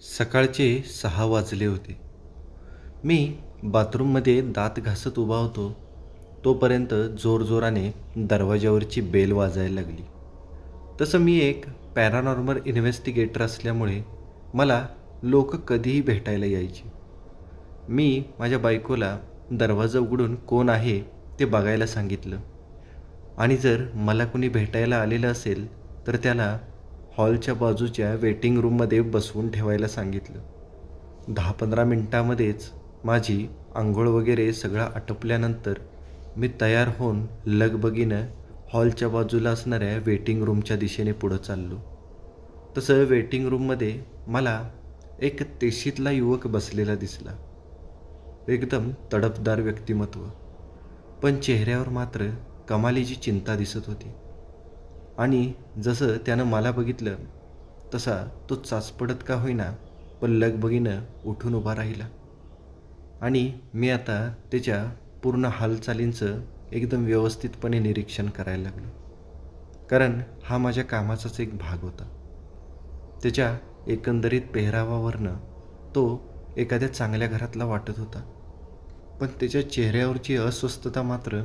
सकाळचे 6 वाजले होते. मी बाथरूममध्ये दात घासत उभा होतो, तोपर्यंत जोरजोराने दरवाजावरची बेल वाजायला लागली. तसं मी एक पॅरानॉर्मल इन्व्हेस्टिगेटर असल्यामुळे मला लोक कधीही भेटायला यायची. मी माझ्या बायकोला दरवाजा उघडून कोण आहे ते बघायला सांगितलं आणि जर मला कुणी भेटायला आलेलं असेल तर त्याला हॉलच्या बाजूच्या वेटिंग रूममध्ये बसवून ठेवायला सांगितलं. 10-15 मिनिटांमध्येच माझी अंघोळ वगैरे सगळं आटोपल्यानंतर मी तयार होऊन लगबगीनं हॉलच्या बाजूला असणाऱ्या वेटिंग रूमच्या दिशेने पुढं चाललो. तसं वेटिंग रूममध्ये मला एक तेशीतला युवक बसलेला दिसला. एकदम तडफदार व्यक्तिमत्व, पण चेहऱ्यावर मात्र कमालीची चिंता दिसत होती. आणि जसं त्यानं मला बघितलं तसा तो चाचपडत का होईना पण लगबगीनं उठून उभा राहिला. आणि मी आता त्याच्या पूर्ण हालचालींचं एकदम व्यवस्थितपणे निरीक्षण करायला लागलो, कारण हा माझ्या कामाचाच एक भाग होता. त्याच्या एकंदरीत पेहरावावरनं तो एखाद्या चांगल्या घरातला वाटत होता, पण त्याच्या चेहऱ्यावरची अस्वस्थता मात्र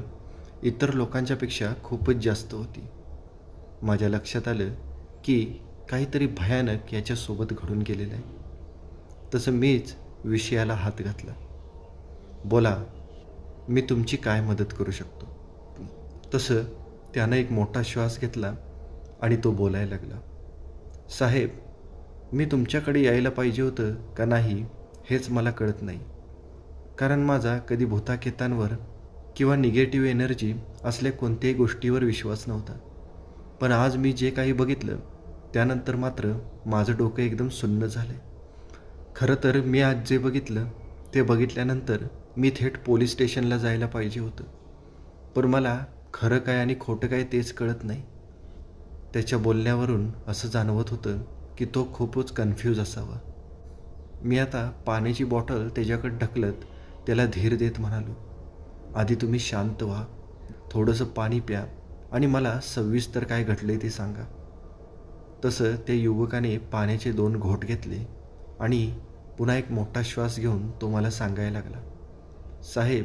इतर लोकांच्यापेक्षा खूपच जास्त होती. माझ्या लक्षात आलं की काहीतरी भयानक याच्यासोबत घडून गेलेलं आहे. तसं मीच विषयाला हात घातला. बोला, मी तुमची काय मदत करू शकतो? तसं त्यानं एक मोठा श्वास घेतला आणि तो बोलायला लागला. साहेब, मी तुमच्याकडे यायला पाहिजे होतं का नाही हेच मला कळत नाही, कारण माझा कधी भूताखेतांवर किंवा निगेटिव्ह एनर्जी असल्या कोणत्याही गोष्टीवर विश्वास नव्हता. पण आज मी जे काही बघितलं त्यानंतर मात्र माझं डोकं एकदम सुन्न झालं आहे. खरं तर मी आज जे बघितलं ते बघितल्यानंतर मी थेट पोलीस स्टेशनला जायला पाहिजे होतं, पण मला खरं काय आणि खोटं काय तेच कळत नाही. त्याच्या बोलण्यावरून असं जाणवत होतं की तो खूपच कन्फ्यूज असावा. मी आता पाण्याची बॉटल त्याच्याकडे ढकलत त्याला धीर देत म्हणालो, आधी तुम्ही शांत व्हा, थोडंसं पाणी प्या आणि मला सविस्तर काय घडले ते सांगा. तसं त्या युवकाने पाण्याचे 2 घोट घेतले आणि पुन्हा एक मोठा श्वास घेऊन तो मला सांगायला लागला. साहेब,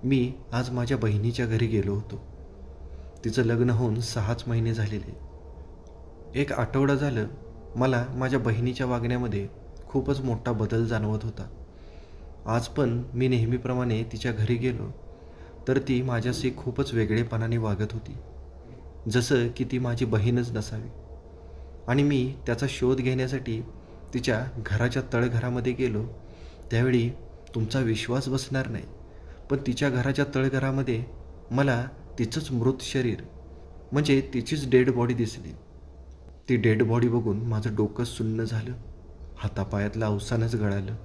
मी आज माझ्या बहिणीच्या घरी गेलो होतो. तिचं लग्न होऊन 6च महिने झालेले. 1 आठवडा झालं मला माझ्या बहिणीच्या वागण्यामध्ये खूपच मोठा बदल जाणवत होता. आज पण मी नेहमीप्रमाणे तिच्या घरी गेलो तर ती माझ्याशी खूपच वेगळेपणाने वागत होती, जसं की ती माझी बहीणच नसावी. आणि मी त्याचा शोध घेण्यासाठी तिच्या घराच्या तळघरामध्ये गेलो त्यावेळी तुमचा विश्वास बसणार नाही, पण तिच्या घराच्या तळघरामध्ये मला तिचंच मृत शरीर म्हणजे तिचीच डेड बॉडी दिसली. ती डेड बॉडी बघून माझं डोकं सुन्न झालं, हातापायातलं अवसानच गळालं.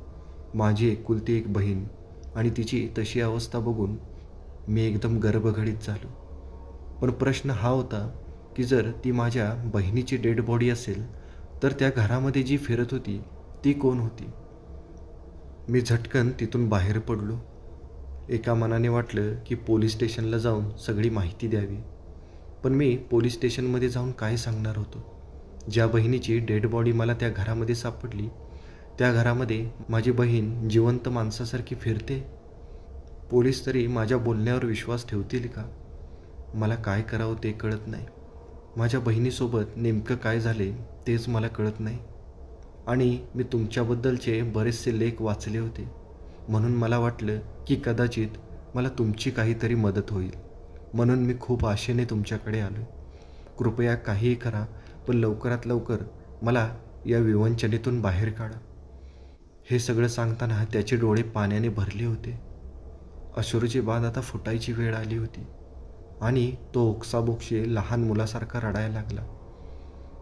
माझी एकुलती एक बहीण आणि तिची तशी अवस्था बघून मी एकदम गर्भघडीत झालो. पण प्रश्न हा होता की जर ती माझ्या बहिणीची डेड बॉडी असेल तर त्या घरामध्ये जी फिरत होती ती कोण होती? मी झटकन तिथून बाहेर पडलो. एका मनाने वाटलं की पोलीस स्टेशनला जाऊन सगळी माहिती द्यावी, पण मी पोलीस स्टेशनमध्ये जाऊन काय सांगणार होतो? ज्या बहिणीची डेड बॉडी मला त्या घरामध्ये सापडली त्या घरामध्ये माझी बहीण जिवंत माणसासारखी फिरते. पोलीस तरी माझ्या बोलण्यावर विश्वास ठेवतील का? मला काय करावं ते कळत नाही. माझ्या बहिणीसोबत नेमकं काय झाले तेच मला कळत नाही. आणि मी तुमच्याबद्दलचे बरेचसे लेख वाचले होते, म्हणून मला वाटलं की कदाचित मला तुमची काहीतरी मदत होईल, म्हणून मी खूप आशेने तुमच्याकडे आलो. कृपया काहीही करा, पण लवकरात लवकर मला या विवंचनेतून बाहेर काढा. हे सगळं सांगताना त्याचे डोळे पाण्याने भरले होते. अश्रूची बांध आता फुटायची वेळ आली होती आणि तो ओक्साबोक्शी लहान मुलासारखा रडायला लागला.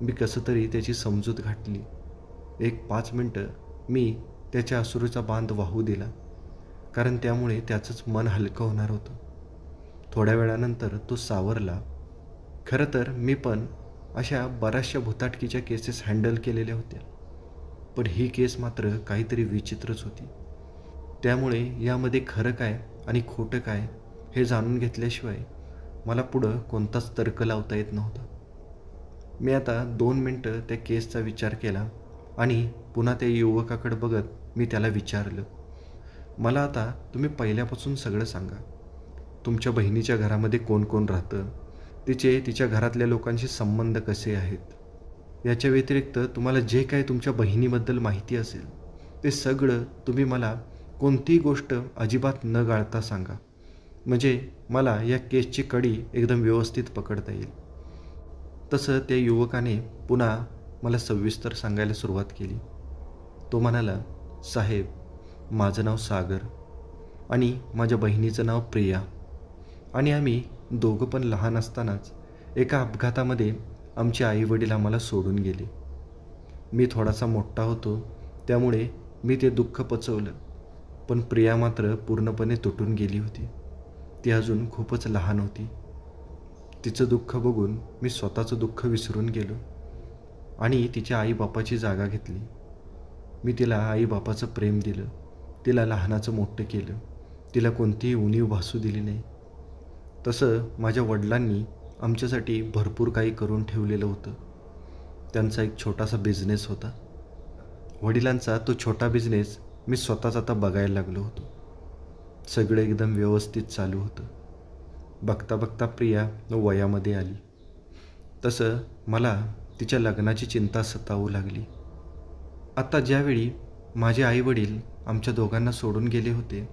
मी कसं तरी त्याची समजूत घातली. 1-5 मिनटं मी त्याच्या अश्रूचा बांध वाहू दिला, कारण त्यामुळे त्याचंच मन हलकं होणार होतं. थोड्या वेळानंतर तो सावरला. खरं तर मी पण अशा बऱ्याचशा भुताटकीच्या केसेस हँडल केलेल्या होत्या, पण ही केस मात्र काहीतरी विचित्रच होती. त्यामुळे यामध्ये खरं काय आणि खोटं काय हे जाणून घेतल्याशिवाय मला पुढं कोणताच तर्क लावता येत नव्हता. मी आता 2 मिनटं त्या केसचा विचार केला आणि पुन्हा त्या युवकाकडे बघत मी त्याला विचारलं, मला आता तुम्ही पहिल्यापासून सगळं सांगा. तुमच्या बहिणीच्या घरामध्ये कोण कोण राहतं, तिच्या घरातल्या लोकांशी संबंध कसे आहेत, याच्या व्यतिरिक्त तुम्हाला जे काही तुमच्या बहिणीबद्दल माहिती असेल ते सगळं तुम्ही मला कोणतीही गोष्ट अजिबात न गाळता सांगा, म्हणजे मला या केसची कडी एकदम व्यवस्थित पकडता येईल. तसं त्या युवकाने पुन्हा मला सविस्तर सांगायला सुरुवात केली. तो म्हणाला, साहेब, माझं नाव सागर आणि माझ्या बहिणीचं नाव प्रिया, आणि आम्ही दोघं पण लहान असतानाच एका अपघातामध्ये आमचे आईवडील आम्हाला सोडून गेले. मी थोडासा मोठा होतो त्यामुळे मी ते दुःख पचवलं, पण प्रिया मात्र पूर्णपणे तुटून गेली होती. ती अजून खूपच लहान होती. तिचं दुःख बघून मी स्वतःचं दुःख विसरून गेलो आणि तिच्या आईबापाची जागा घेतली. मी तिला आईबापाचं प्रेम दिलं, तिला लहानाचं मोठं केलं, तिला कोणतीही उणीव भासू दिली नाही. तसं माझ्या वडिलांनी आमच्यासाठी भरपूर काही करून ठेवलेलं होतं. त्यांचा एक छोटासा बिझनेस होता. वडिलांचा तो छोटा बिझनेस मी स्वतःच आता बघायला लागलो होतो. सगळं एकदम व्यवस्थित चालू होतं. बघता बघता प्रिया वयामध्ये आली. तसं मला तिच्या लग्नाची चिंता सतावू लागली. आता ज्यावेळी माझे आईवडील आमच्या दोघांना सोडून गेले होते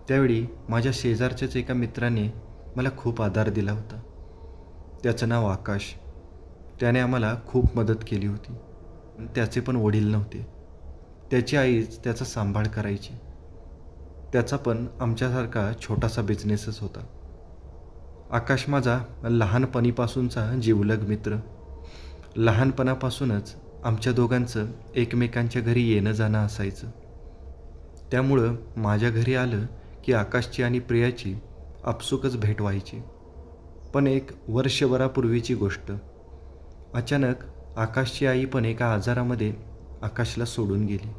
त्यावेळी माझ्या शेजारच्याच एका मित्राने मला खूप आधार दिला होता. त्याचं नाव आकाश. त्याने आम्हाला खूप मदत केली होती. त्याचे पण वडील नव्हते. त्याची आईच त्याचा सांभाळ करायची. त्याचा पण आमच्यासारखा छोटासा बिझनेसच होता. आकाश माझा लहानपणीपासूनचा जिवलग मित्र. लहानपणापासूनच आमच्या दोघांचं एकमेकांच्या घरी येणं जाणं असायचं. त्यामुळं माझ्या घरी आलं की आकाशची आणि प्रियाची आपसुकच भेट व्हायची. पण एक वर्षभरापूर्वीची गोष्ट, अचानक आकाशची आई पण एका आजारामध्ये आकाशला सोडून गेली.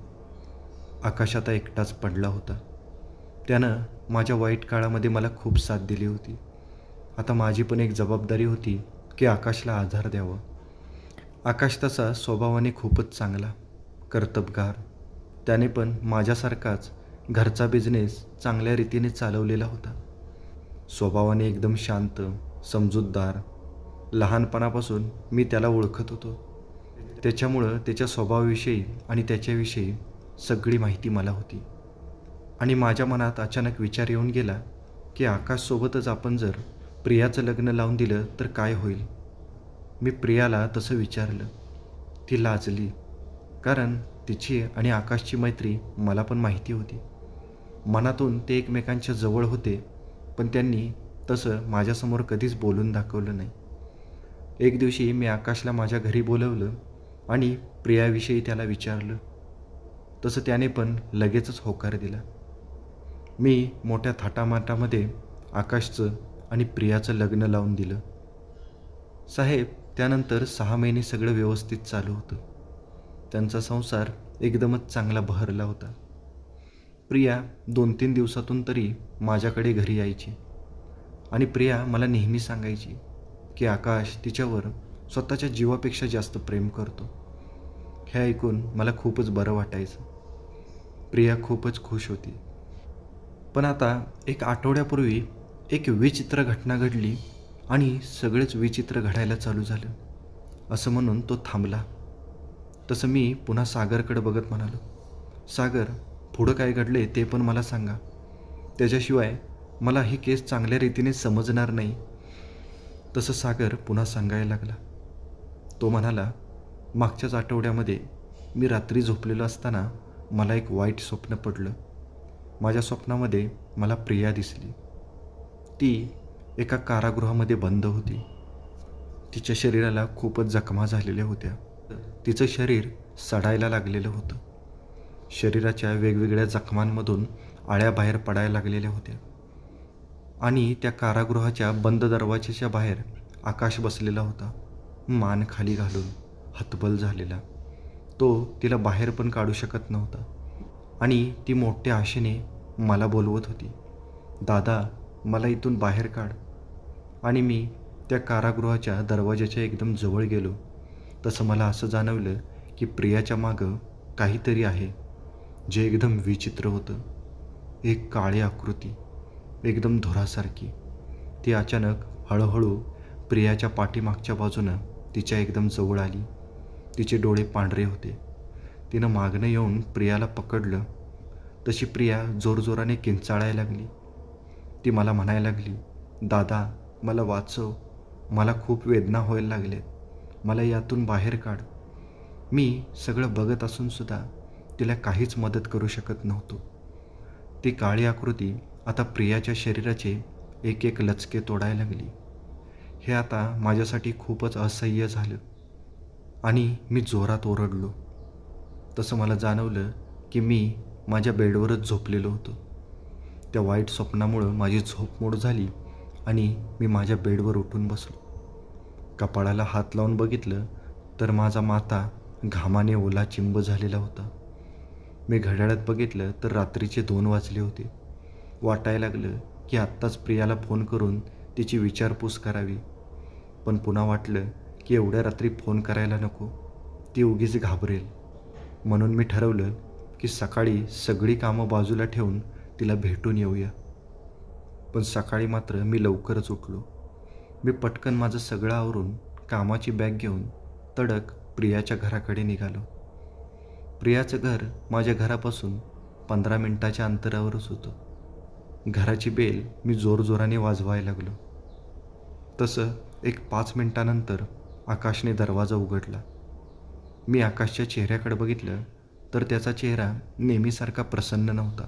आकाश आता एकटाच पडला होता. त्यानं माझ्या वाईट काळामध्ये मला खूप साथ दिली होती. आता माझी पण एक जबाबदारी होती की आकाशला आधार द्यावा. आकाश तसा स्वभावाने खूपच चांगला, कर्तबगार. त्याने पण माझ्यासारखाच घरचा बिझनेस चांगल्या रीतीने चालवलेला होता. स्वभावाने एकदम शांत, समजूतदार. लहानपणापासून मी त्याला ओळखत होतो. त्याच्यामुळं त्याच्या स्वभावाविषयी आणि त्याच्याविषयी सगळी माहिती मला होती. आणि माझ्या मनात अचानक विचार येऊन गेला की आकाशसोबतच आपण जर प्रियाचं लग्न लावून दिलं तर काय होईल. मी प्रियाला तसं विचारलं. ती लाजली, कारण तिची आणि आकाशची मैत्री मला पण माहिती होती. मनातून ते एकमेकांच्या जवळ होते, पण त्यांनी तसं माझ्यासमोर कधीच बोलून दाखवलं नाही. एक दिवशी मी आकाशला माझ्या घरी बोलवलं आणि प्रियाविषयी त्याला विचारलं. तसं त्याने पण लगेचच होकार दिला. मी मोठ्या थाटामाटामध्ये आकाशचं आणि प्रियाचं लग्न लावून दिलं. साहेब, त्यानंतर 6 महिने सगळं व्यवस्थित चालू होतं. त्यांचा संसार एकदमच चांगला बहरला होता. प्रिया 2-3 दिवसातून तरी माझ्याकडे घरी यायची आणि प्रिया मला नेहमी सांगायची की आकाश तिच्यावर स्वतःच्या जीवापेक्षा जास्त प्रेम करतो. हे ऐकून मला खूपच बरं वाटायचं. प्रिया खूपच खुश होती. पण आता एक आठवड्यापूर्वी एक विचित्र घटना घडली आणि सगळेच विचित्र घडायला चालू झालं. असं म्हणून तो थांबला. तसं मी पुन्हा सागरकडे बघत म्हणालो, सागर, पुढं काय घडले ते पण मला सांगा. त्याच्याशिवाय मला ही केस चांगल्या रीतीने समजणार नाही. तसं सागर पुन्हा सांगायला लागला. तो म्हणाला, मागच्याच आठवड्यामध्ये मी रात्री झोपलेलो असताना मला एक वाईट स्वप्न पडलं. माझ्या स्वप्नामध्ये मला प्रिया दिसली. ती एका कारागृहामध्ये बंद होती. तिच्या शरीराला खूपच जखमा झालेल्या होत्या. तिचं शरीर सडायला लागलेलं होतं. शरीराच्या वेगवेगळ्या जखमांमधून आळ्या बाहेर पडायला लागलेल्या होत्या. आणि त्या कारागृहाच्या बंद दरवाजाच्या बाहेर आकाश बसलेला होता, मान खाली घालून, हतबल झालेला. तो तिला बाहेर पण काढू शकत नव्हता आणि ती मोठ्या आशेने मला बोलवत होती, दादा, मला इथून बाहेर काढ. आणि मी त्या कारागृहाच्या दरवाजाच्या एकदम जवळ गेलो. तसं मला असं जाणवलं की प्रियाच्या मागं काहीतरी आहे जे एकदम विचित्र होतं. एक काळी आकृती, एकदम धुरासारखी. ती अचानक हळूहळू प्रियाच्या पाठीमागच्या बाजूनं तिच्या एकदम जवळ आली. तिचे डोळे पांढरे होते. तिनं मागणं येऊन प्रियाला पकडलं. तशी प्रिया जोरजोराने किंचाळायला लागली. ती मला म्हणायला लागली, दादा मला वाचव, मला खूप वेदना व्हायला लागल्यात, मला यातून बाहेर काढ. मी सगळं बघत असूनसुद्धा तिला काहीच मदत करू शकत नव्हतो. ती काळी आकृती आता प्रियाच्या शरीराचे एक एक लचके तोडायला लागली. हे आता माझ्यासाठी खूपच असह्य झालं आणि मी जोरात ओरडलो. तसं मला जाणवलं की मी माझ्या बेडवरच झोपलेलो होतो. त्या वाईट स्वप्नामुळं माझी झोप मोड झाली आणि मी माझ्या बेडवर उठून बसलो. कपाळाला हात लावून बघितलं तर माझा माथा घामाने ओला चिंब झालेला होता. मी घड्याळात बघितलं तर रात्रीचे 2 वाजले होते. वाटायला लागलं की आत्ताच प्रियाला फोन करून तिची विचारपूस करावी. पण पुन्हा वाटलं की एवढ्या रात्री फोन करायला नको, ती उगीच घाबरेल. म्हणून मी ठरवलं की सकाळी सगळी कामं बाजूला ठेवून तिला भेटून येऊया. पण सकाळी मात्र मी लवकरच उठलो. मी पटकन माझं सगळं आवरून कामाची बॅग घेऊन तडक प्रियाच्या घराकडे निघालो. प्रियाचं घर माझ्या घरापासून 15 मिनिटाच्या अंतरावरच होतं. घराची बेल मी जोरजोराने वाजवायला लागलो. तसं एक 5 मिनिटानंतर आकाशने दरवाजा उघडला. मी आकाशच्या चेहऱ्याकडे बघितलं तर त्याचा चेहरा नेहमीसारखा प्रसन्न नव्हता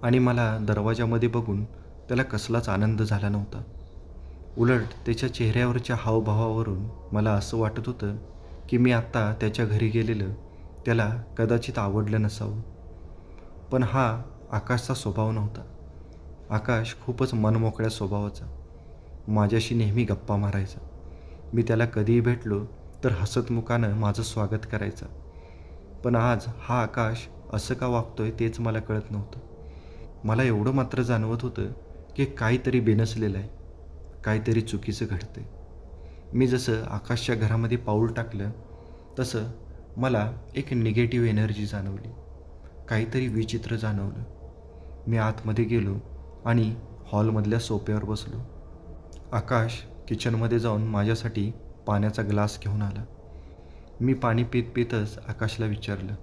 आणि मला दरवाजामध्ये बघून त्याला कसलाच आनंद झाला नव्हता. उलट त्याच्या चेहऱ्यावरच्या हावभावावरून मला असं वाटत होतं की मी आत्ता त्याच्या घरी गेलेलं त्याला कदाचित आवडलं नसावं. पण हा आकाशचा स्वभाव नव्हता. आकाश खूपच मनमोकळ्या स्वभावाचा. माझ्याशी नेहमी गप्पा मारायचा. मी त्याला कधीही भेटलो तर हसतमुखानं माझं स्वागत करायचा. पण आज हा आकाश असं का वागतोय तेच मला कळत नव्हतं. मला एवढं मात्र जाणवत होतं की काहीतरी बेनसलेलं आहे, काहीतरी चुकीचं घडतंय. मी जसं आकाशच्या घरामध्ये पाऊल टाकलं तसं मला एक निगेटिव्ह एनर्जी जाणवली. काहीतरी विचित्र जाणवलं. मी आतमध्ये गेलो आणि हॉलमधल्या सोफ्यावर बसलो. आकाश किचनमध्ये जाऊन माझ्यासाठी पाण्याचा ग्लास घेऊन आला. मी पाणी पीत पीतच आकाशला विचारलं,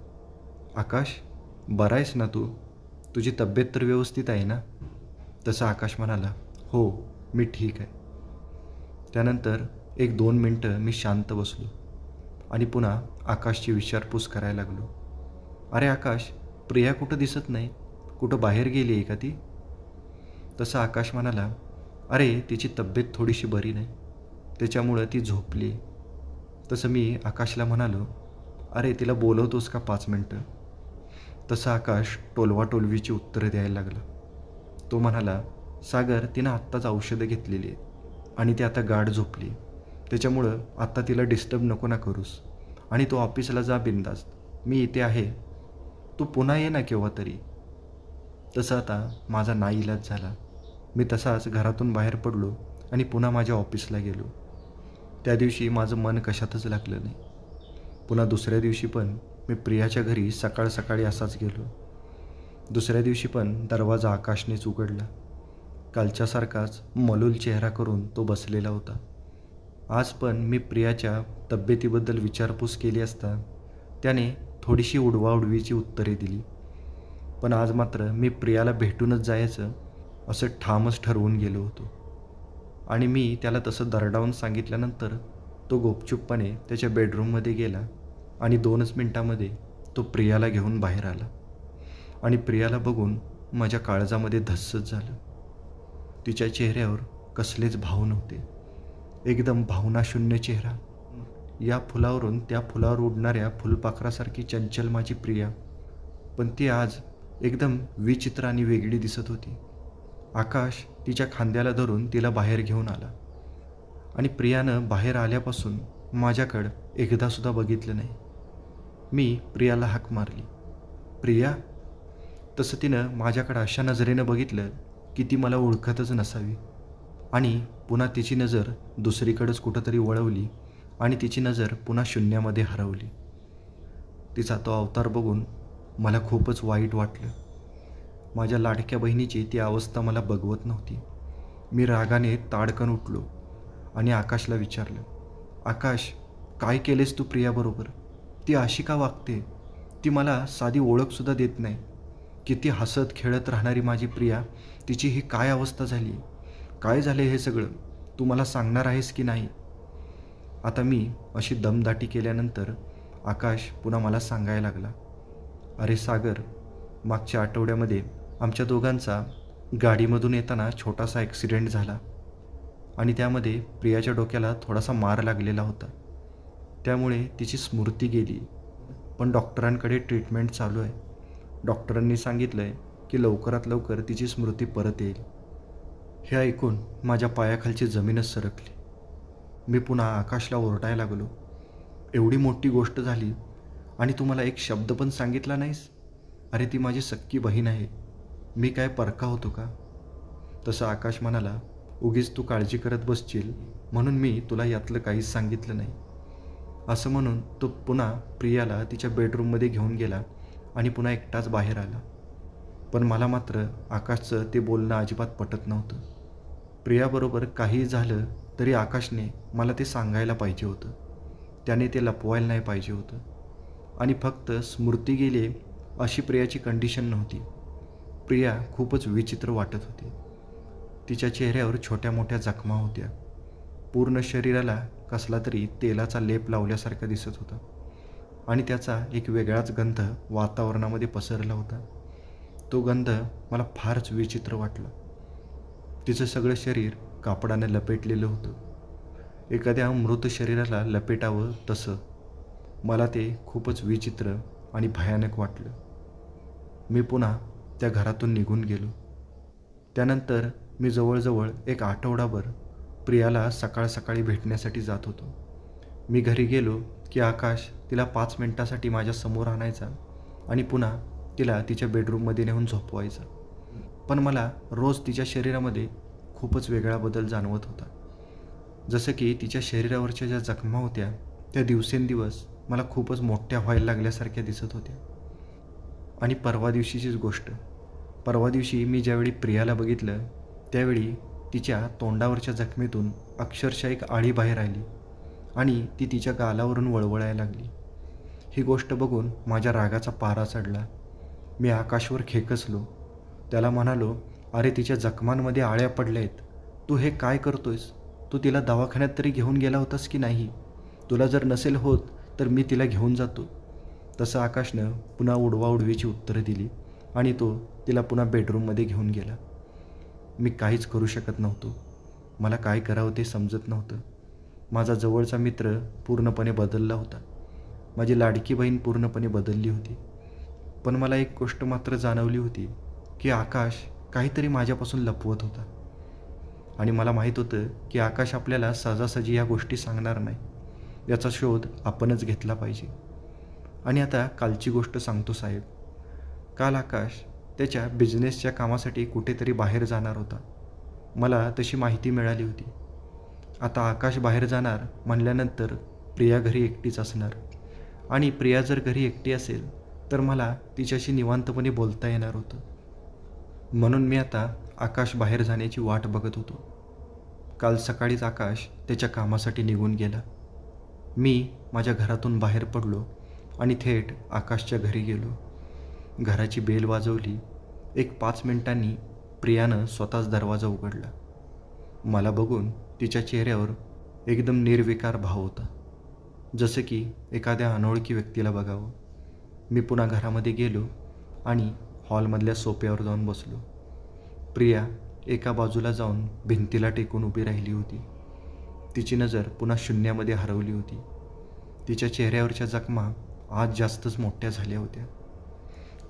आकाश बरा आहेस ना तू? तुझी तब्येत तर व्यवस्थित आहे ना? तसं आकाश म्हणाला, हो मी ठीक आहे. त्यानंतर 1-2 मिनटं मी शांत बसलो आणि पुन्हा आकाशची विचारपूस करायला लागलो. अरे आकाश, प्रिया कुठं दिसत नाही, कुठं बाहेर गेली आहे का ती? तसं आकाश म्हणाला, अरे तिची तब्येत थोडीशी बरी नाही, त्याच्यामुळं ती झोपली. तसं मी आकाशला म्हणालो, अरे तिला बोलवतोस का 5 मिनटं? तसं आकाश टोलवाटोलवीची उत्तरं द्यायला लागला. तो म्हणाला, सागर तिनं आत्ताच औषधं घेतलेली आहेत आणि ती आता गाढ झोपली, त्याच्यामुळं आत्ता तिला डिस्टर्ब नको ना करूस आणि तू ऑफिसला जा बिंदास्त, मी इथे आहे, तू पुन्हा ये ना केव्हा तरी. तसं आता माझा नाईलाज झाला. मी तसाच घरातून बाहेर पडलो आणि पुन्हा माझ्या ऑफिसला गेलो. त्या दिवशी माझं मन कशातच लागलं नाही. पुन्हा दुसऱ्या दिवशी पण मी प्रियाच्या घरी सकाळ सकाळी असाच गेलो. दुसऱ्या दिवशी पण दरवाजा आकाशनेच उघडला. कालच्यासारखाच मलूल चेहरा करून तो बसलेला होता. आज पण मी प्रियाच्या तब्येतीबद्दल विचारपूस केली असता त्याने थोडीशी उडवाउडवीची उत्तरे दिली. पण आज मात्र मी प्रियाला भेटूनच जायचं असं ठामच ठरवून गेलो होतो. आणि मी त्याला तसं दरडावून सांगितल्यानंतर तो गुपचूपपणे त्याच्या बेडरूममध्ये गेला आणि 2च मिनिटामध्ये तो प्रियाला घेऊन बाहेर आला. आणि प्रियाला बघून माझ्या काळजामध्ये धस्सच झालं. तिच्या चेहऱ्यावर कसलेच भाव नव्हते. एकदम भावनाशून्य चेहरा. या फुलावरून त्या फुलावर उडणाऱ्या फुलपाखरासारखी चंचल माझी प्रिया, पण ती आज एकदम विचित्र आणि वेगळी दिसत होती. आकाश तिच्या खांद्याला धरून तिला बाहेर घेऊन आला आणि प्रियानं बाहेर आल्यापासून माझ्याकडं एकदासुद्धा बघितलं नाही. मी प्रियाला हाक मारली, प्रिया. तसं तिनं माझ्याकडं अशा नजरेनं बघितलं की ती मला ओळखतच नसावी आणि पुन्हा तिची नजर दुसरीकडेच कुठंतरी वळवली आणि तिची नजर पुन्हा शून्यामध्ये हरवली. तिचा तो अवतार बघून मला खूपच वाईट वाटलं. माझ्या लाडक्या बहिणीची ती अवस्था मला बघवत नव्हती. मी रागाने ताडकन उठलो आणि आकाशला विचारलं, आकाश, काय केलेस तू प्रियाबरोबर? ती अशी का वागते? ती मला साधी ओळखसुद्धा देत नाही. किती हसत खेळत राहणारी माझी प्रिया, तिची ही काय अवस्था झाली? काय झाले हे सगळं? तू मला सांगणार आहेस की नाही? आता मी अशी दमदाटी केल्यानंतर आकाश पुन्हा मला सांगायला लागला, अरे सागर, मागच्या आठवड्यामध्ये आमच्या दोघांचा गाडीमधून येताना छोटासा ॲक्सिडेंट झाला आणि त्यामध्ये प्रियाच्या डोक्याला थोडासा मार लागलेला होता. त्यामुळे तिची स्मृती गेली. पण डॉक्टरांकडे ट्रीटमेंट चालू आहे. डॉक्टरांनी सांगितलं आहे की लवकरात लवकर तिची स्मृती परत येईल. हे ऐकून माझ्या पायाखालची जमीनच सरकली. मी पुन्हा आकाशला ओरडायला लागलो, एवढी मोठी गोष्ट झाली आणि तू मला एक शब्द पण सांगितला नाहीस? अरे ती माझी सख्खी बहीण आहे. मी काय परका होतो का? तसं आकाश म्हणाला, उगीच तू काळजी करत बसशील म्हणून मी तुला यातलं काहीच सांगितलं नाही. असं म्हणून तो पुन्हा प्रियाला तिच्या बेडरूममध्ये घेऊन गेला आणि पुन्हा एकटाच बाहेर आला. पण मला मात्र आकाशचं ते बोलणं अजिबात पटत नव्हतं. प्रियाबरोबर काहीही झालं तरी आकाशने मला ते सांगायला पाहिजे होतं. त्याने ते लपवायला नाही पाहिजे होतं. आणि फक्त स्मृती गेली अशी प्रियाची कंडिशन नव्हती. प्रिया खूपच विचित्र वाटत होती. तिच्या चेहऱ्यावर छोट्या मोठ्या जखमा होत्या. पूर्ण शरीराला कसला तरी तेलाचा लेप लावल्यासारखा दिसत होता आणि त्याचा एक वेगळाच गंध वातावरणामध्ये पसरला होता. तो गंध मला फारच विचित्र वाटला. तिचं सगळं शरीर कापडाने लपेटलेलं होतं. एखाद्या मृत शरीराला लपेटावं तसं. मला ते खूपच विचित्र आणि भयानक वाटलं. मी पुन्हा त्या घरातून निघून गेलो. त्यानंतर मी जवळजवळ एक आठवडाभर प्रियाला सकाळ सकाळी भेटण्यासाठी जात होतो. मी घरी गेलो की आकाश तिला 5 मिनिटासाठी माझ्यासमोर आणायचा आणि पुन्हा तिला तिच्या बेडरूममध्ये नेऊन झोपवायचा. पण मला रोज तिच्या शरीरामध्ये खूपच वेगळा बदल जाणवत होता. जसं की तिच्या शरीरावरच्या ज्या जखमा होत्या त्या दिवसेंदिवस मला खूपच मोठ्या व्हायला लागल्यासारख्या दिसत होत्या. आणि परवा दिवशीचीच गोष्ट. परवा दिवशी मी ज्यावेळी प्रियाला बघितलं त्यावेळी तिच्या तोंडावरच्या जखमेतून अक्षरशः एक आळी बाहेर आली आणि ती तिच्या गालावरून वळवळायला लागली. ही गोष्ट बघून माझ्या रागाचा पारा चढला. मी आकाशवर खेकसलो. त्याला म्हणालो, अरे तिच्या जखमांमध्ये आळ्या पडल्या आहेत. तू हे काय करतोयस? तू तिला दवाखान्यात तरी घेऊन गेला होतास की नाही? तुला जर नसेल होत तर मी तिला घेऊन जातो. तसं आकाशनं पुन्हा उडवाउडवीची उत्तरं दिली आणि तो तिला पुन्हा बेडरूममध्ये घेऊन गेला. मी काहीच करू शकत नव्हतो. मला काय करावं ते समजत नव्हतं. माझा जवळचा मित्र पूर्णपणे बदलला होता. माझी लाडकी बहीण पूर्णपणे बदलली होती. पण मला एक गोष्ट मात्र जाणवली होती की आकाश काहीतरी माझ्यापासून लपवत होता. आणि मला माहीत होतं की आकाश आपल्याला सहजासहजी या गोष्टी सांगणार नाही. याचा शोध आपणच घेतला पाहिजे. आणि आता कालची गोष्ट सांगतो साहेब. काल आकाश त्याच्या बिझनेसच्या कामासाठी कुठेतरी बाहेर जाणार होता. मला तशी माहिती मिळाली होती. आता आकाश बाहेर जाणार म्हणल्यानंतर प्रिया घरी एकटीच असणार आणि प्रिया जर घरी एकटी असेल तर मला तिच्याशी निवांतपणे बोलता येणार होतं. म्हणून मी आता आकाश बाहेर जाण्याची वाट बघत होतो. काल सकाळीच आकाश त्याच्या कामासाठी निघून गेला. मी माझ्या घरातून बाहेर पडलो आणि थेट आकाशच्या घरी गेलो. घराची बेल वाजवली. एक 5 मिनिटांनी प्रियानं स्वतःच दरवाजा उघडला. मला बघून तिच्या चेहऱ्यावर एकदम निर्विकार भाव होता, जसं की एखाद्या अनोळखी व्यक्तीला बघावं. मी पुन्हा घरामध्ये गेलो आणि हॉलमधल्या सोफ्यावर जाऊन बसलो. प्रिया एका बाजूला जाऊन भिंतीला टेकून उभी राहिली होती. तिची नजर पुन्हा शून्यामध्ये हरवली होती. तिच्या चेहऱ्यावरच्या जखमा आज जास्तच मोठ्या झाल्या होत्या.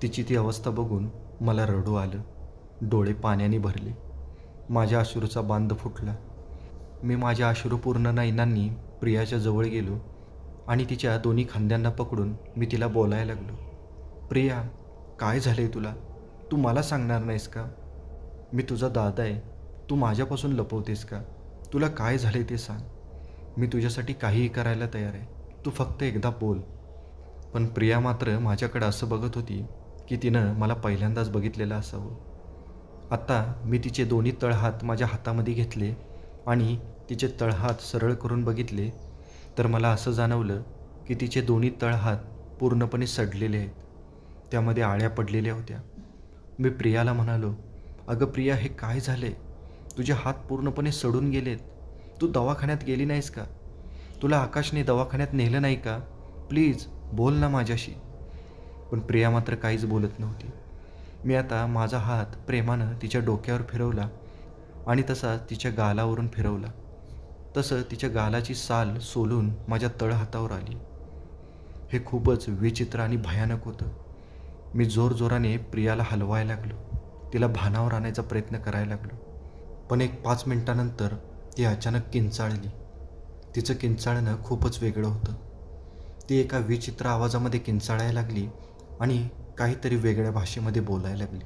तिची ती अवस्था बघून मला रडू आलं. डोळे पाण्याने भरले. माझ्या अश्रूचा बांध फुटला. मी माझ्या अश्रुपूर्ण नयनांनी प्रियाच्या जवळ गेलो आणि तिच्या दोन्ही खांद्यांना पकडून मी तिला बोलायला लागलो. प्रिया, काय झालं आहे तुला? तू मला सांगणार नाहीस का? मी तुझा दादा आहे. तू माझ्यापासून लपवतेस का? तुला काय झाले ते सांग. मी तुझ्यासाठी काहीही करायला तयार आहे. तू फक्त एकदा बोल. पण प्रिया मात्र माझ्याकडे असं बघत होती की तिनं मला पहिल्यांदाच बघितलेलं असावं. आता मी तिचे दोन्ही तळहात माझ्या हातामध्ये घेतले आणि तिचे तळहात सरळ करून बघितले, तर मला असं जाणवलं की तिचे दोन्ही तळहात पूर्णपणे सडलेले आहेत. त्यामध्ये आळ्या पडलेल्या होत्या. मी प्रियाला म्हणालो, "अगं प्रिया, हे काय झाले? तुझे हात पूर्णपणे सडून गेलेत. तू दवाखान्यात गेली नाहीस का? तुला आकाशने दवाखान्यात नेलं नाही का? प्लीज बोल ना माझ्याशी." पण प्रिया मात्र काहीच बोलत नव्हती. मी आता माझा हात प्रेमानं तिच्या डोक्यावर फिरवला आणि तसाच तिच्या गालावरून फिरवला. तसं तिच्या गालाची साल सोलून माझ्या तळहातावर आली. हे खूपच विचित्र आणि भयानक होतं. मी जोरजोराने प्रियाला हलवायला लागलो. तिला भानावर आणायचा प्रयत्न करायला लागलो. पण एक 5 मिनिटानंतर ती अचानक किंचाळली. तिचं किंचाळणं खूपच वेगळं होतं. ती एका विचित्र आवाजामध्ये किंचाळायला लागली आणि काहीतरी वेगळ्या भाषेमध्ये बोलायला लागली.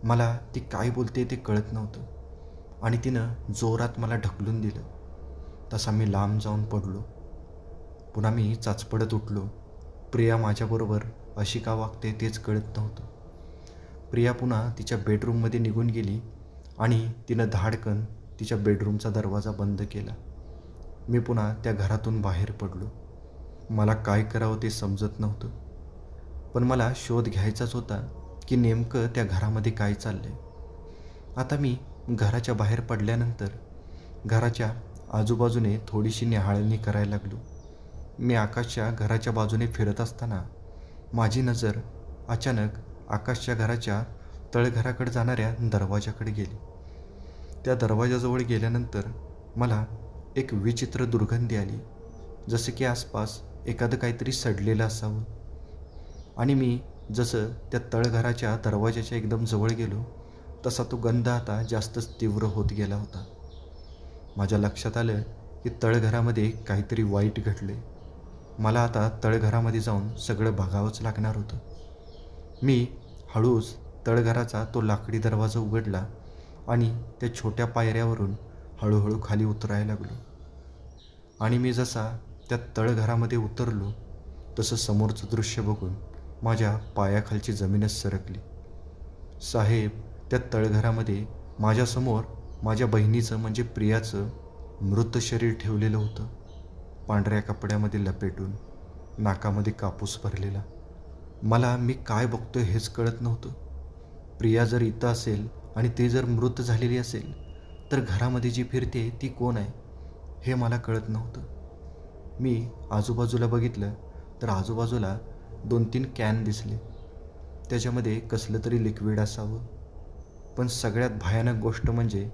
मला ती काय बोलते ते कळत नव्हतं आणि तिनं जोरात मला ढकलून दिलं. तसा मी लांब जाऊन पडलो. पुन्हा मी चाचपडत उठलो. प्रिया माझ्याबरोबर अशी का वागते तेच कळत नव्हतं. प्रिया पुन्हा तिच्या बेडरूममध्ये निघून गेली आणि तिनं धाडकन तिच्या बेडरूमचा दरवाजा बंद केला. मी पुन्हा त्या घरातून बाहेर पडलो. मला काय करावं ते समजत नव्हतं. पण मला शोध घ्यायचाच होता की नेमकं त्या घरामध्ये काय चाललं आहे. आता मी घराच्या बाहेर पडल्यानंतर घराच्या आजूबाजूने थोडीशी न्याहाळणी करायला लागलो. मी आकाशच्या घराच्या बाजूने फिरत असताना माझी नजर अचानक आकाशच्या घराच्या तळघराकडे जाणाऱ्या दरवाजाकडे गेली. त्या दरवाजाजवळ गेल्यानंतर मला एक विचित्र दुर्गंधी आली, जसे की आसपास एखादं काहीतरी सडलेलं असावं. आणि मी जसं त्या तळघराच्या दरवाजाच्या एकदम जवळ गेलो तसा तो गंध आता जास्तच तीव्र होत गेला होता. माझ्या लक्षात आलं की तळघरामध्ये काहीतरी वाईट घडले. मला आता तळघरामध्ये जाऊन सगळं बघावंच लागणार होतं. मी हळूच तळघराचा तो लाकडी दरवाजा उघडला आणि त्या छोट्या पायऱ्यावरून हळूहळू खाली उतरायला लागलो. आणि मी जसा त्या तळघरामध्ये उतरलो तसं समोरचं दृश्य बघून माझ्या पायाखालची जमीनच सरकली. साहेब, त्या तळघरामध्ये माझ्यासमोर माझ्या बहिणीचं म्हणजे प्रियाचं मृत शरीर ठेवलेलं होतं. पांढऱ्या कपड्यामध्ये लपेटून, नाकामध्ये कापूस भरलेला. मला मी काय बघतोय हेच कळत नव्हतं. प्रिया जर इथं असेल आणि ती जर मृत झालेली असेल तर घरामध्ये जी फिरते ती कोण आहे हे मला कळत नव्हतं. मी आजूबाजूला बघितलं तर आजूबाजूला 2-3 कॅन दिसले. त्याच्यामध्ये कसलं तरी लिक्विड असावं. पण सगळ्यात भयानक गोष्ट म्हणजे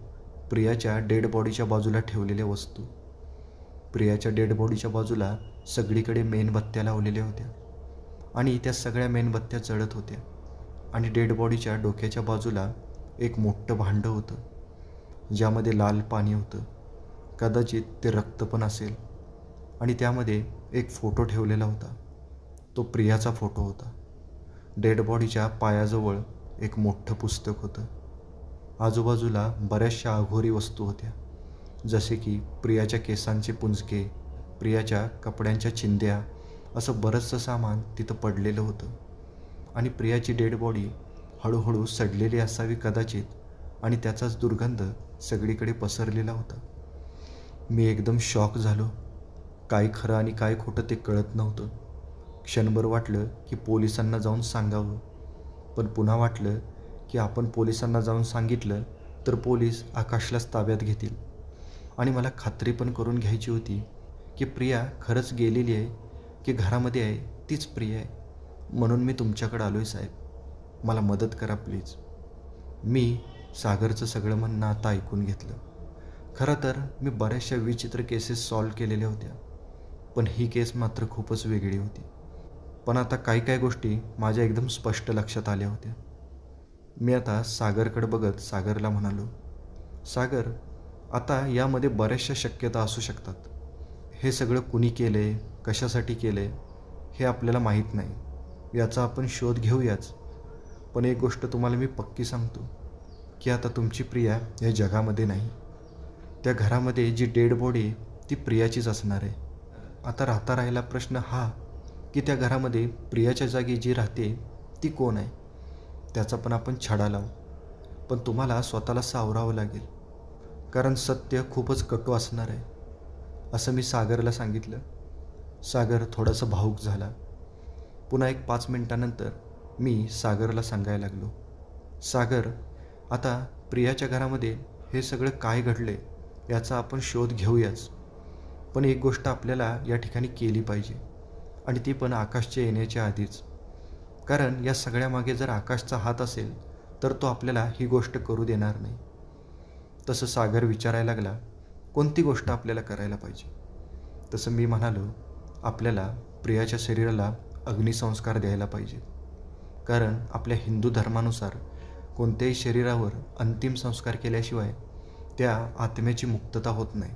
प्रियाच्या डेड बॉडीच्या बाजूला ठेवलेल्या वस्तू. प्रियाच्या डेड बॉडीच्या बाजूला सगळीकडे मेणबत्त्या लावलेल्या होत्या आणि त्या सगळ्या मेणबत्त्या जळत होत्या. आणि डेड बॉडीच्या डोक्याच्या बाजूला एक मोठं भांडं होतं ज्यामध्ये लाल पाणी होतं. कदाचित ते रक्त पण असेल. आणि त्यामध्ये एक फोटो ठेवलेला होता. तो प्रियाचा फोटो होता. डेड बॉडीच्या पायाजवळ एक मोठं पुस्तक होतं. आजूबाजूला बऱ्याचशा अघोरी वस्तू होत्या, जसे की प्रियाच्या केसांचे पुंजके, प्रियाच्या कपड्यांच्या चिंध्या, असं बरंचसं सामान तिथं पडलेलं होतं. आणि प्रियाची डेड बॉडी हळूहळू सडलेली असावी कदाचित आणि त्याचाच दुर्गंध सगळीकडे पसरलेला होता. मी एकदम शॉक झालो. काय खरं आणि काय खोटं ते कळत नव्हतं. क्षणभर वाटलं की पोलिसांना जाऊन सांगावं, पण पुन्हा वाटलं की आपण पोलिसांना जाऊन सांगितलं तर पोलीस आकाशलाच ताब्यात घेतील. आणि मला खात्री पण करून घ्यायची होती की प्रिया खरंच गेलेली आहे की घरामध्ये आहे तीच प्रिया आहे. म्हणून मी तुमच्याकडे आलो आहे साहेब, मला मदत करा प्लीज. मी सागरचं सगळं म्हणणं आता ऐकून घेतलं. खरं तर मी बऱ्याचशा विचित्र केसेस सॉल्व्ह केलेल्या होत्या, पण ही केस मात्र खूपच वेगळी होती. पण आता काही गोष्टी माझ्या एकदम स्पष्ट लक्षात आल्या होत्या. मी आता सागरकडे बघत सागरला म्हणालो, सागर, आता यामध्ये बऱ्याचशा शक्यता असू शकतात. हे सगळं कुणी केलं आहे, कशासाठी केलं आहे हे आपल्याला माहीत नाही. याचा आपण शोध घेऊयाच. पण एक गोष्ट तुम्हाला मी पक्की सांगतो की आता तुमची प्रिया या जगामध्ये नाही. त्या घरामध्ये जी डेड बॉडी ती प्रियाचीच असणार आहे. आता राहिला प्रश्न हा की त्या घरामध्ये प्रियाच्या जागी जी राहते ती कोण आहे, त्याचा पण आपण छडा लावू. पण तुम्हाला स्वतःला सावरावं लागेल, कारण सत्य खूपच कटू असणार आहे, असं मी सागरला सांगितलं. सागर थोडासा भावूक झाला. पुन्हा एक 5 मिनिटानंतर मी सागरला सांगायला लागलो, सागर, आता प्रियाच्या घरामध्ये हे सगळं काय घडले याचा आपण शोध घेऊयाच. पण एक गोष्ट आपल्याला या ठिकाणी केली पाहिजे, आणि ती पण आकाशच्या येण्याच्या आधीच. कारण या सगळ्यामागे जर आकाशचा हात असेल तर तो आपल्याला ही गोष्ट करू देणार नाही. तसं सागर विचारायला लागला, कोणती गोष्ट आपल्याला करायला पाहिजे. तसं मी म्हणालो, आपल्याला प्रियाच्या शरीराला अग्निसंस्कार द्यायला पाहिजे. कारण आपल्या हिंदू धर्मानुसार कोणत्याही शरीरावर अंतिम संस्कार केल्याशिवाय त्या आत्म्याची मुक्तता होत नाही.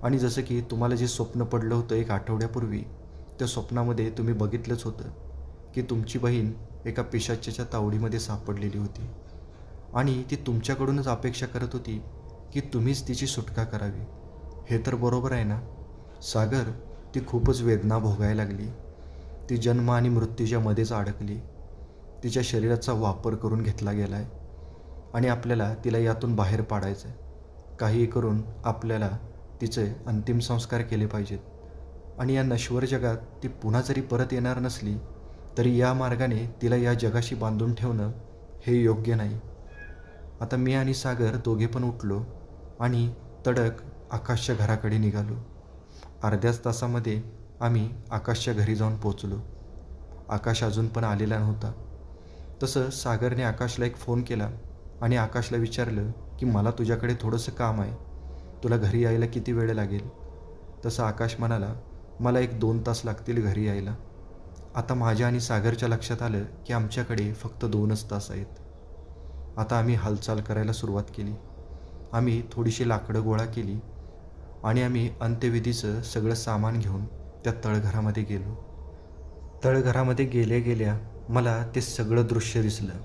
आणि जसं की तुम्हाला जे स्वप्न पडलं होतं 1 आठवड्यापूर्वी, त्या स्वप्नामध्ये तुम्ही बघितलंच होतं की तुमची बहीण एका पिशाच्याच्या तावडीमध्ये सापडलेली होती, आणि ती तुमच्याकडूनच अपेक्षा करत होती की तुम्हीच तिची सुटका करावी. हे तर बरोबर आहे ना सागर? ती खूपच वेदना भोगायला लागली. ती जन्म आणि मृत्यूच्या मध्येच अडकली. तिच्या शरीराचा वापर करून घेतला गेला आहे, आणि आपल्याला तिला यातून बाहेर पाडायचं आहे. काहीही करून आपल्याला तिचे अंतिम संस्कार केले पाहिजेत. आणि या नश्वर जगात ती पुन्हा जरी परत येणार नसली तरी या मार्गाने तिला या जगाशी बांधून ठेवणं हे योग्य नाही. आता मी आणि सागर दोघे पण उठलो आणि तडक आकाशच्या घराकडे निघालो. अर्ध्याच तासामध्ये आम्ही आकाशच्या घरी जाऊन पोचलो. आकाश अजून पण आलेला नव्हता. तसं सागरने आकाशला एक फोन केला आणि आकाशला विचारलं की मला तुझ्याकडे थोडंसं काम आहे, तुला घरी यायला किती वेळ लागेल. तसं आकाश म्हणाला, मला 1-2 तास लागतील घरी यायला. आता माझ्या आणि सागरच्या लक्षात आलं की आमच्याकडे फक्त 2च तास आहेत. आता आम्ही हालचाल करायला सुरुवात केली. आम्ही थोडीशी लाकडं गोळा केली आणि आम्ही अंत्यविधीचं सगळं सामान घेऊन त्या तळघरामध्ये गेलो. तळघरामध्ये गेल्या गेल्या मला ते सगळं दृश्य दिसलं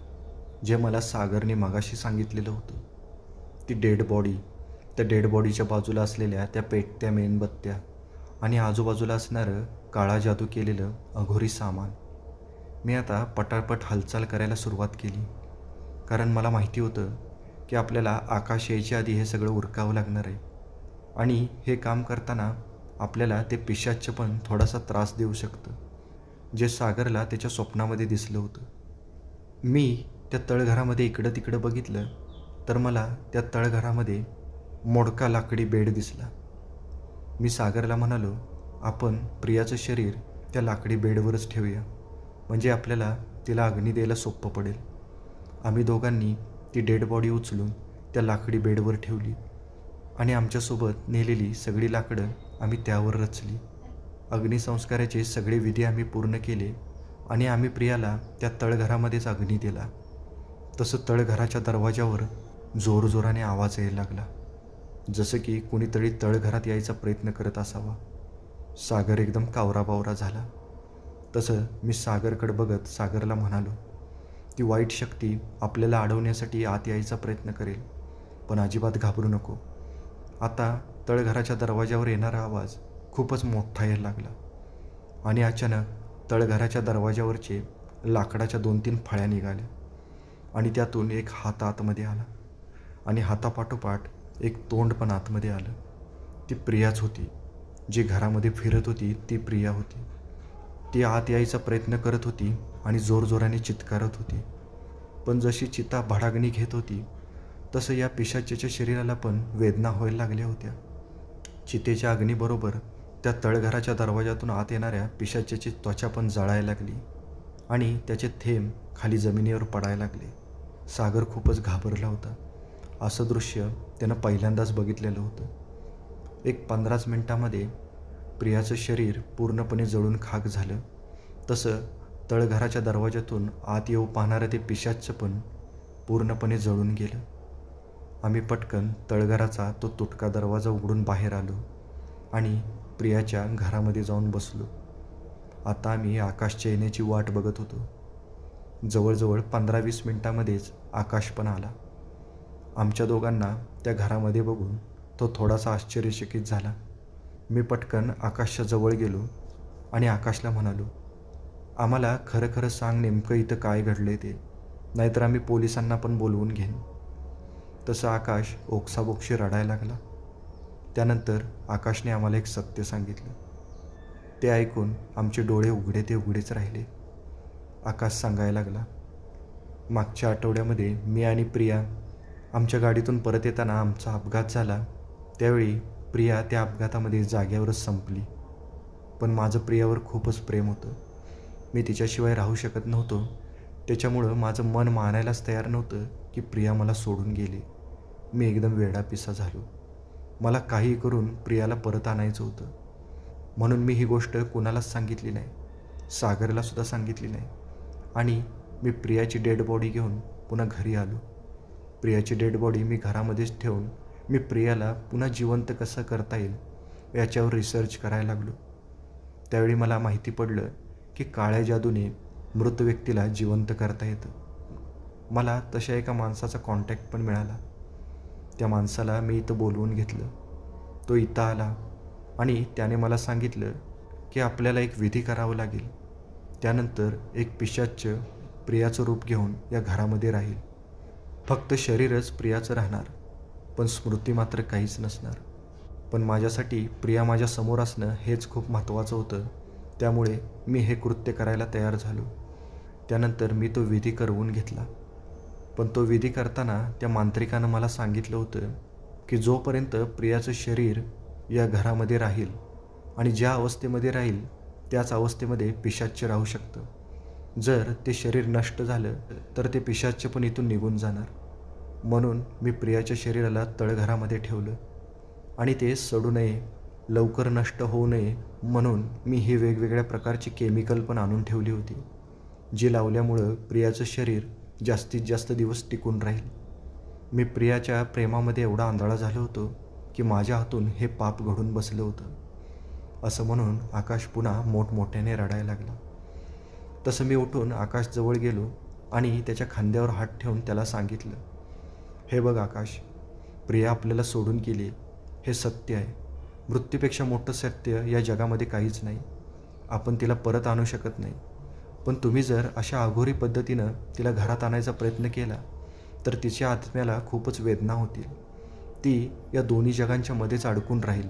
जे मला सागरने मगाशी सांगितलेलं होतं. ती डेड बॉडी, त्या डेड बॉडीच्या बाजूला असलेल्या त्या पेटत्या मेणबत्त्या, आणि आजूबाजूला असणारं काळा जादू केलेलं अघोरी सामान. मी आता पटापट हालचाल करायला सुरुवात केली, कारण मला माहिती होतं की आपल्याला आकाश यायच्या आधी हे सगळं उरकावं लागणार आहे, आणि हे काम करताना आपल्याला ते पिशाच्च पण थोडासा त्रास देऊ शकतं, जे सागरला त्याच्या स्वप्नामध्ये दिसलं होतं. मी त्या तळघरामध्ये इकडं तिकडं बघितलं तर मला त्या तळघरामध्ये मोडका लाकडी बेड दिसला. मी सागरला म्हणालो, आपण प्रियाचं शरीर त्या लाकडी बेडवरच ठेवूया, म्हणजे आपल्याला तिला अग्नी द्यायला सोपं पडेल. आम्ही दोघांनी ती डेड बॉडी उचलून त्या लाकडी बेडवर ठेवली आणि आमच्यासोबत नेलेली सगळी लाकडं आम्ही त्यावर रचली. अग्निसंस्काराचे सगळे विधी आम्ही पूर्ण केले आणि आम्ही प्रियाला त्या तळघरामध्येच अग्नी दिला. तसं तळघराच्या दरवाजावर जोरजोराने आवाज यायला लागला, जसं की कुणीतरी तळघरात यायचा प्रयत्न करत असावा. सागर एकदम कावराबावरा झाला. तसं मी सागरकडे बघत सागरला म्हणालो, ती वाईट शक्ती आपल्याला अडवण्यासाठी आत यायचा प्रयत्न करेल, पण अजिबात घाबरू नको. आता तळघराच्या दरवाजावर येणारा आवाज खूपच मोठा यायला लागला, आणि अचानक तळघराच्या दरवाजावरचे लाकडाच्या 2-3 फळ्या निघाल्या, आणि त्यातून एक हात आतमध्ये आला, आणि हातापाठोपाठ एक तोंड पण आतमध्ये आलं. ती प्रियाच होती. जी घरामध्ये फिरत होती ती प्रिया होती. ती आत यायचा प्रयत्न करत होती आणि जोरजोराने चित्कारत होती. पण जशी चिता भडागणी घेत होती तसं या पिशाच्याच्या शरीराला पण वेदना व्हायला लागल्या होत्या. चितेच्या अग्नीबरोबर त्या तळघराच्या दरवाजातून आत येणाऱ्या पिशाच्याची त्वचा पण जळायला लागली, आणि त्याचे थेंब खाली जमिनीवर पडायला लागले. सागर खूपच घाबरला होता. असं दृश्य त्यानं पहिल्यांदाच बघितलेलं होतं. एक 15 मिनिटामध्ये प्रियाचं शरीर पूर्णपणे जळून खाक झालं. तसं तळघराच्या दरवाजातून आत येऊ पाहणारं ते पिशाच्च पण पूर्णपणे जळून गेलं. आम्ही पटकन तळघराचा तो तुटका दरवाजा उघडून बाहेर आलो आणि प्रियाच्या घरामध्ये जाऊन बसलो. आता आम्ही आकाशच्या येण्याची वाट बघत होतो. जवळजवळ 15-20 मिनिटांमध्येच आकाश पण आला. आमच्या दोघांना त्या घरामध्ये बघून तो थोडासा आश्चर्यचकित झाला. मी पटकन आकाशच्या जवळ गेलो आणि आकाशला म्हणालो, आम्हाला खरं खरं सांग नेमकं इथं काय घडलंय ते, नाहीतर आम्ही पोलिसांना पण बोलवून घेईन. तसं आकाश ओक्साबोक्शी रडायला लागला. त्यानंतर आकाशने आम्हाला एक सत्य सांगितलं. ते ऐकून आमचे डोळे उघडे ते उघडेच राहिले. आकाश सांगायला लागला, मागच्या आठवड्यामध्ये मी आणि प्रिया आमच्या गाडीतून परत येताना आमचा अपघात झाला. त्यावेळी प्रिया त्या अपघातामध्ये जाग्यावरच संपली. पण माझं प्रियावर खूपच प्रेम होतं. मी तिच्याशिवाय राहू शकत नव्हतो. त्याच्यामुळं माझं मन मानायलाच तयार नव्हतं की प्रिया मला सोडून गेली. मी एकदम वेडापिसा झालो. मला काही करून प्रियाला परत आणायचं होतं. म्हणून मी ही गोष्ट कुणालाच सांगितली नाही, सागरलासुद्धा सांगितली नाही. आणि मी प्रियाची डेड बॉडी घेऊन पुन्हा घरी आलो. प्रियाची डेड बॉडी मी घरामध्येच ठेवून मी प्रियाला पुन्हा जिवंत कसं करता येईल याच्यावर रिसर्च करायला लागलो. त्यावेळी मला माहिती पडलं की काळ्या जादूने मृत व्यक्तीला जिवंत करता येतं. मला तशा एका माणसाचा कॉन्टॅक्ट पण मिळाला. त्या माणसाला मी इथं बोलवून घेतलं. तो इथं आला आणि त्याने मला सांगितलं की आपल्याला एक विधी करावं लागेल. त्यानंतर एक पिशाच्च प्रियाचं रूप घेऊन या घरामध्ये राहील. फक्त शरीरच प्रियाचं राहणार, पण स्मृती मात्र काहीच नसणार. पण माझ्यासाठी प्रिया माझ्या समोर असणं हेच खूप महत्त्वाचं होतं. त्यामुळे मी हे कृत्य करायला तयार झालो. त्यानंतर मी तो विधी करवून घेतला. पण तो विधी करताना त्या मांत्रिकानं मला सांगितलं होतं की जोपर्यंत प्रियाचं शरीर या घरामध्ये राहील आणि ज्या अवस्थेमध्ये राहील त्याच अवस्थेमध्ये पिशाच्च राहू शकतं. जर ते शरीर नष्ट झालं तर ते पिशाच्च पण इथून निघून जाणार. म्हणून मी प्रियाच्या शरीराला तळघरामध्ये ठेवलं आणि ते सडू नये, लवकर नष्ट होऊ नये म्हणून मी ही वेगवेगळ्या प्रकारची केमिकल पण आणून ठेवली होती, जी लावल्यामुळं प्रियाचं शरीर जास्तीत जास्त दिवस टिकून राहील. मी प्रियाच्या प्रेमामध्ये एवढा आंधळा झालो होतो की माझ्या हातून हे पाप घडून बसलं होतं. असं म्हणून आकाश पुन्हा मोठमोठ्याने रडायला लागला. तसं मी उठून आकाशजवळ गेलो आणि त्याच्या खांद्यावर हात ठेवून त्याला सांगितलं, हे बघ आकाश, प्रिया आपल्याला सोडून गेली, हे सत्य आहे. मृत्यूपेक्षा मोठं सत्य या जगामध्ये काहीच नाही. आपण तिला परत आणू शकत नाही. पण तुम्ही जर अशा अघोरी पद्धतीनं तिला घरात आणायचा प्रयत्न केला तर तिच्या आत्म्याला खूपच वेदना होतील. ती या दोन्ही जगांच्या मध्येच अडकून राहील.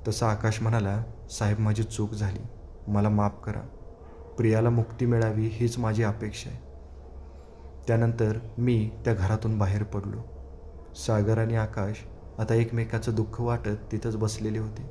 तसा आकाश म्हणाला, साहेब माझी चूक झाली, मला माफ करा. प्रियाला मुक्ती मिळावी हीच माझी अपेक्षा आहे. त्यानंतर मी त्या घरातून बाहेर पडलो. सागर आणि आकाश आता एकमेकाचं दुःख वाटत तिथंच बसलेले होते.